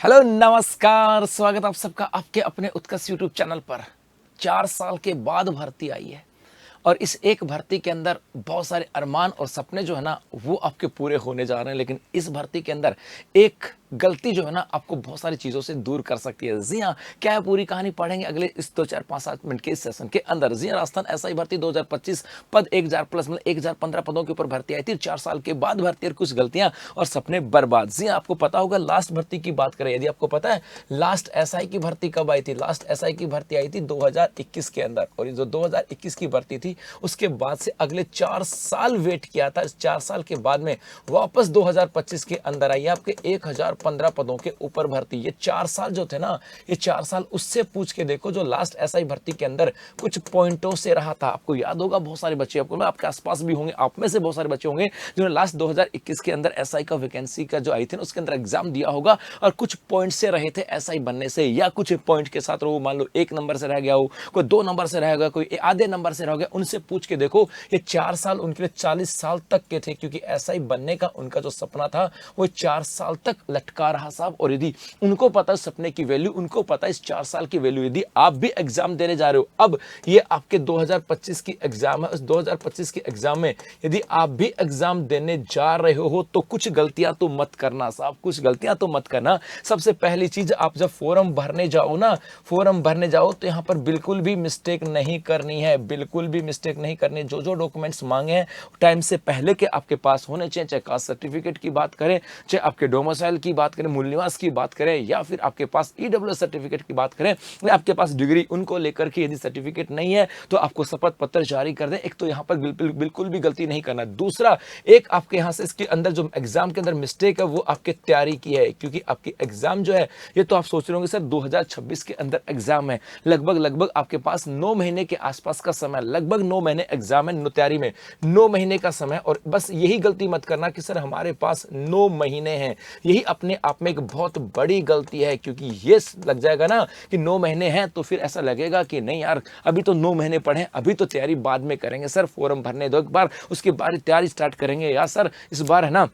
Hello नमस्कार, स्वागत आप सबका आपके अपने उत्कर्ष यूट्यूब चैनल पर। 4 साल के बाद भर्ती आई है और इस एक भर्ती के अंदर बहुत सारे अरमान और सपने जो है ना वो आपके पूरे होने जा रहे हैं। लेकिन इस भर्ती के अंदर एक गलती जो है ना आपको बहुत सारी चीज़ों से दूर कर सकती है। जी हाँ, क्या है पूरी कहानी पढ़ेंगे अगले इस 2 4 5 7 मिनट के इस सेशन के अंदर। जी हाँ, राजस्थान एसआई भर्ती 2025 पद 1000 प्लस मतलब 1015 पदों के ऊपर भर्ती आई थी। 4 साल के बाद भर्ती और कुछ गलतियां और सपने बर्बाद। जी हाँ, आपको पता होगा लास्ट भर्ती की बात करें, यदि आपको पता है लास्ट एसआई की भर्ती कब आई थी। लास्ट एसआई की भर्ती आई थी 2021 के अंदर, और ये जो 2021 की भर्ती थी उसके बाद से अगले 4 साल वेट किया था। इस 4 साल के बाद में वापस 2025 के अंदर आई आपके 1015 पदों के ऊपर भर्ती। ये 4 साल जो थे ना, ये 4 साल उससे पूछ के देखो जो लास्ट एसआई भर्ती के अंदर कुछ पॉइंटों से रहा था। आपको याद होगा, बहुत सारे बच्चे आपको आपके आसपास भी होंगे, आप में से बहुत सारे बच्चे होंगे जिन्होंने लास्ट 2021 के अंदर एसआई का वैकेंसी का जो आई थी ना उसके अंदर एग्जाम दिया होगा और कुछ पॉइंट से रहे थे एसआई बनने से, या कुछ पॉइंट के साथ रहो, मान लो 1 नंबर से रह गया हो, कोई 2 नंबर से रह गया, कोई आधे नंबर से रह गया। उनसे पूछ के देखो, ये 4 साल उनके लिए 40 साल तक के थे, क्योंकि एसआई बनने का उनका जो सपना था वो 4 साल तक लटका रहा साहब। और यदि उनको पता है सपने की वैल्यू, उनको पता है इस 4 साल की वैल्यू, यदि आप भी एग्जाम देने जा रहे हो, अब ये आपके 2025 की एग्जाम है, उस 2025 की एग्जाम में यदि आप भी एग्जाम देने जा रहे हो तो कुछ गलतियां तो मत करना साहब, कुछ गलतियां तो मत करना। सबसे पहली चीज, आप जब फॉर्म भरने जाओ ना, फॉर्म भरने जाओ तो यहां पर बिल्कुल भी मिस्टेक नहीं करनी है, बिल्कुल भी मिस्टेक नहीं करनी। जो जो डॉक्यूमेंट्स मांगे हैं टाइम से पहले के आपके पास होने चाहिए, चाहे कास्ट सर्टिफिकेट की बात करें, चाहे आपके डोमिसाइल की बात करें, मूल निवास की बात करें, या फिर आपके पास ईडब्ल्यूएस सर्टिफिकेट की बात करें, या आपके पास डिग्री, उनको लेकर के यदि सर्टिफिकेट नहीं है तो आपको शपथ पत्र जारी कर दें। एक तो यहां पर बिल्कुल भी गलती नहीं करना। दूसरा, एक आपके यहां से इसके अंदर जो एग्जाम के अंदर मिस्टेक है वो आपके तैयारी की है, क्योंकि आपकी एग्जाम जो है, ये तो आप सोच रहे होंगे सर 2026 के अंदर एग्जाम है, लगभग आपके पास 9 महीने के आसपास का समय, लगभग 9 महीने एग्जाम है, तैयारी में 9 महीने का समय। और बस यही गलती मत करना कि सर हमारे पास 9 महीने हैं, यही अपने आप में एक बहुत बड़ी गलती है। क्योंकि ये लग जाएगा ना कि 9 महीने हैं तो फिर ऐसा लगेगा कि नहीं यार, अभी तो 9 महीने पढ़े, अभी तो तैयारी बाद में करेंगे, सर फॉर्म भरने दो एक बार, उसके बाद तैयारी स्टार्ट करेंगे, या सर इस बार है ना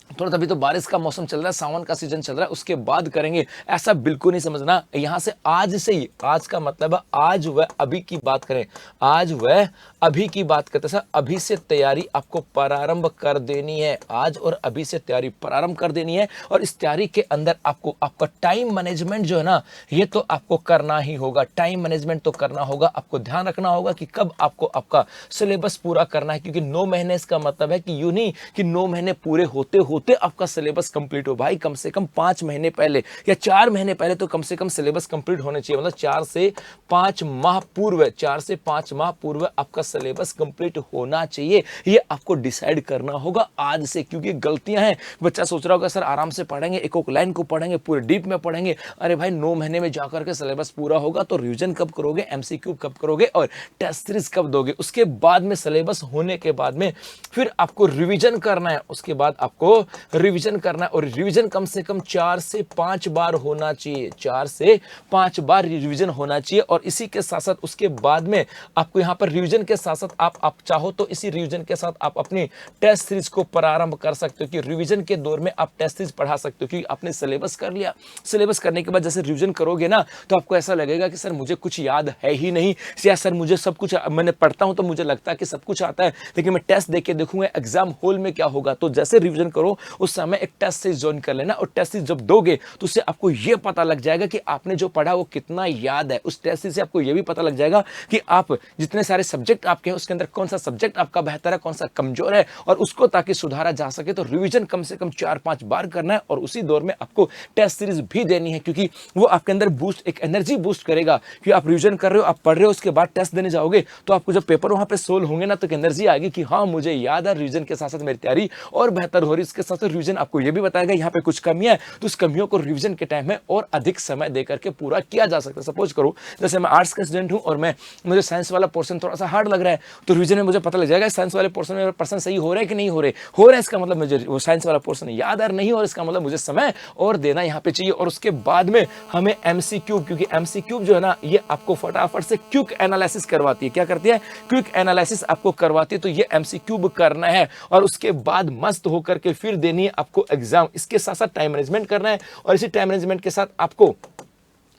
थोड़ा, तभी तो बारिश का मौसम चल रहा है, सावन का सीजन चल रहा है, उसके बाद करेंगे, ऐसा बिल्कुल नहीं समझना। यहां से आज से ही, आज का मतलब है आज वह अभी की बात करें, आज वह अभी की बात करते सर, अभी से तैयारी आपको प्रारंभ कर देनी है, आज और अभी से तैयारी प्रारंभ कर देनी है। और इस तैयारी के अंदर आपको आपका टाइम मैनेजमेंट जो है ना, ये तो आपको करना ही होगा, टाइम मैनेजमेंट तो करना होगा। आपको ध्यान रखना होगा कि कब आपको आपका सिलेबस पूरा करना है, क्योंकि 9 महीने इसका मतलब है कि यूं नहीं कि 9 महीने पूरे होते होते आपका सिलेबस कंप्लीट हो। भाई कम से कम 5 महीने पहले या 4 महीने पहले तो कम से कम सिलेबस कंप्लीट होने चाहिए, मतलब 4 से 5 माह पूर्व, 4 से 5 माह पूर्व आपका सिलेबस कंप्लीट होना चाहिए। ये आपको डिसाइड करना होगा आज से, क्योंकि गलतियां हैं। बच्चा सोच रहा होगा सर आराम से पढ़ेंगे, एक लाइन को पढ़ेंगे, पूरे डीप में पढ़ेंगे। अरे भाई 9 महीने में जाकर के सिलेबस पूरा होगा तो रिवीजन कब करोगे, एमसीक्यू कब करोगे और टेस्ट सीरीज कब दोगे। उसके बाद में सिलेबस होने के बाद में फिर आपको रिवीजन करना है, उसके बाद आपको रिवीजन करना है, और रिवीजन कम से कम 4 से 5 बार होना चाहिए, 4 से 5 बार रिवीजन होना चाहिए। और इसी के साथ साथ उसके बाद में आपको यहां पर रिवीजन के साथ साथ आप चाहो तो इसी रिवीजन के साथ आप अपनी टेस्ट सीरीज को प्रारंभ कर सकते हो, कि रिवीजन के दौर में आप टेस्ट सीरीज पढ़ा सकते हो, क्योंकि आपने सिलेबस कर लिया। सिलेबस करने के बाद जैसे रिवीजन करोगे ना तो आपको ऐसा लगेगा कि सर मुझे कुछ याद है ही नहीं, या सर मुझे सब कुछ, मैंने पढ़ता हूं तो मुझे लगता है कि सब कुछ आता है, लेकिन मैं टेस्ट देके देखूंगा एग्जाम हॉल में क्या होगा। तो जैसे रिवीजन करो उस समय एक टेस्ट सीरीज ज्वाइन कर लेना, और टेस्ट सीरीज जब दोगे तो उससे आपको यह पता लग जाएगा कि आपने जो पढ़ा वो कितना याद है। उस टेस्ट सीरीज से आपको यह भी पता लग जाएगा कि आप जितने सारे सब्जेक्ट आपके हैं उसके अंदर कौन सा सब्जेक्ट आपका बेहतर है, कौन सा कमजोर है, और उसको ताकि सुधारा जा सके। तो रिवीजन कम से कम 4-5 बार करना है, और उसी दौर में आपको टेस्ट सीरीज भी देनी है, क्योंकि वो आपके अंदर बूस्ट, एक एनर्जी बूस्ट करेगा कि आप रिवीजन कर रहे हो, आप पढ़ रहे हो, उसके बाद टेस्ट देने जाओगे तो आपको जब पेपर वहां पे सोल्व होंगे ना तो एक एनर्जी आएगी कि हाँ मुझे याद है, रिवीजन के साथ साथ मेरी तैयारी और बेहतर हो रही है। इसके साथ साथ रिवीजन आपको यह भी बताएगा यहाँ पे कुछ कमियां है, तो उस कमियों को रिवीजन के टाइम में और अधिक समय देकर के पूरा किया जा सकता है। सपोज करो जैसे मैं आर्ट्स का स्टूडेंट हूं और मुझे साइंस वाला पोर्शन थोड़ा सा हार्ड लग रहा है, तो रिवीजन में मुझे पता लग जाएगा साइंस वाले पोर्शन में पर्सन सही हो रहा है कि नहीं हो रहे, इसका मतलब मुझे वो साइंस वाला पोर्शन याद आ नहीं, और इसका मतलब मुझे समय और देना यहाँ पे चाहिए। और उसके बाद में हमें एमसीक्यू, क्योंकि एमसीक्यू जो है ना ये आपको फटाफट से क्विक एनालिसिस करवाती है। क्या करती है? क्विक एनालिसिस आपको करवाती है, तो ये एमसीक्यू करना है। और उसके बाद मस्त होकर के फिर फिर देनी है आपको एग्जाम, इसके साथ साथ टाइम मैनेजमेंट करना है और इसी टाइम मैनेजमेंट के साथ आपको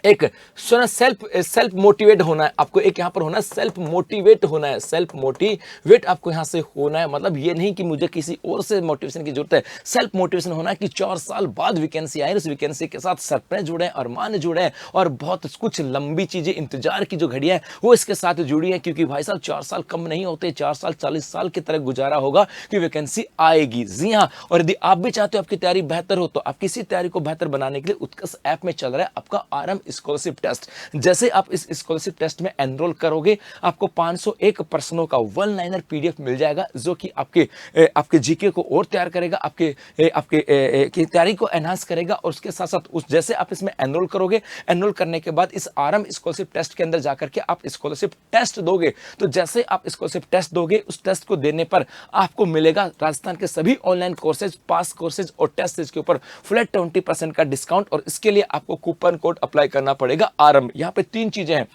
एक सेल्फ मोटिवेट होना है, आपको एक यहाँ पर होना है सेल्फ मोटिवेट होना है, सेल्फ मोटिवेट आपको यहाँ से होना है। मतलब ये नहीं कि मुझे किसी और से मोटिवेशन की जरूरत है, सेल्फ मोटिवेशन होना है कि 4 साल बाद वैकेंसी आई, उस वैकेंसी के साथ सपने जुड़े हैं, अरमान जुड़े हैं और बहुत कुछ लंबी चीजें, इंतजार की जो घड़ियां हैं वो इसके साथ जुड़ी हैं। क्योंकि भाई साहब 4 साल कम नहीं होते, 4 साल 40 साल की तरह गुजारा होगा कि वैकेंसी आएगी। जी हाँ, और यदि आप भी चाहते हो आपकी तैयारी बेहतर हो तो आप किसी तैयारी को बेहतर बनाने के लिए उत्कर्ष ऐप में चल रहा है आपका आरंभ स्कॉलरशिप टेस्ट। जैसे आप इस स्कॉलरशिप टेस्ट में एनरोल करोगे आपको 501 प्रश्नों का वन लाइनर पीडीएफ मिल जाएगा, जो कि आपके जीके को और तैयार करेगा, आपके की तैयारी को एनहांस करेगा। और उसके साथ साथ उस जैसे आप इसमें एनरोल करोगे, एनरोल करने के बाद इस आरंभ स्कॉलरशिप टेस्ट के अंदर जाकर के आप स्कॉलरशिप टेस्ट दोगे, तो जैसे आप स्कॉलरशिप टेस्ट दोगे उस टेस्ट को देने पर आपको मिलेगा राजस्थान के सभी ऑनलाइन कोर्सेज, पास कोर्सेज और टेस्ट के ऊपर फ्लैट 20% का डिस्काउंट। और इसके लिए आपको कूपन कोड अप्लाई करना पड़ेगा आरंभ। यहाँ पे 3 चीजें हैं,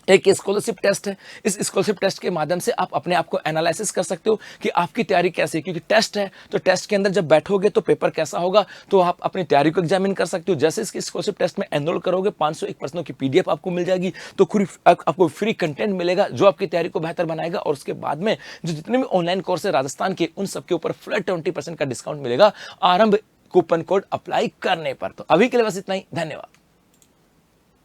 एक स्कॉलरशिप टेस्ट है, इस स्कॉलरशिप टेस्ट के माध्यम से आप अपने आप को एनालिसिस कर सकते हो कि आपकी तैयारी कैसी है। क्योंकि टेस्ट है तो टेस्ट के अंदर जब बैठोगे तो पेपर कैसा होगा, तो आप अपनी तैयारी को एग्जामिन कर सकते हो। जैसे इसके स्कॉलरशिप टेस्ट में एनरोल करोगे 501 प्रश्नों की पीडीएफ आपको मिल जाएगी, तो आपको फ्री कंटेंट मिलेगा जो आपकी तैयारी को बेहतर बनाएगा। और उसके बाद में जो जितने भी ऑनलाइन कोर्स है राजस्थान के, उन सबके ऊपर फ्लैट 20% का डिस्काउंट मिलेगा आरंभ कूपन कोड अप्लाई करने पर। तो अभी के लिए बस इतना ही, धन्यवाद।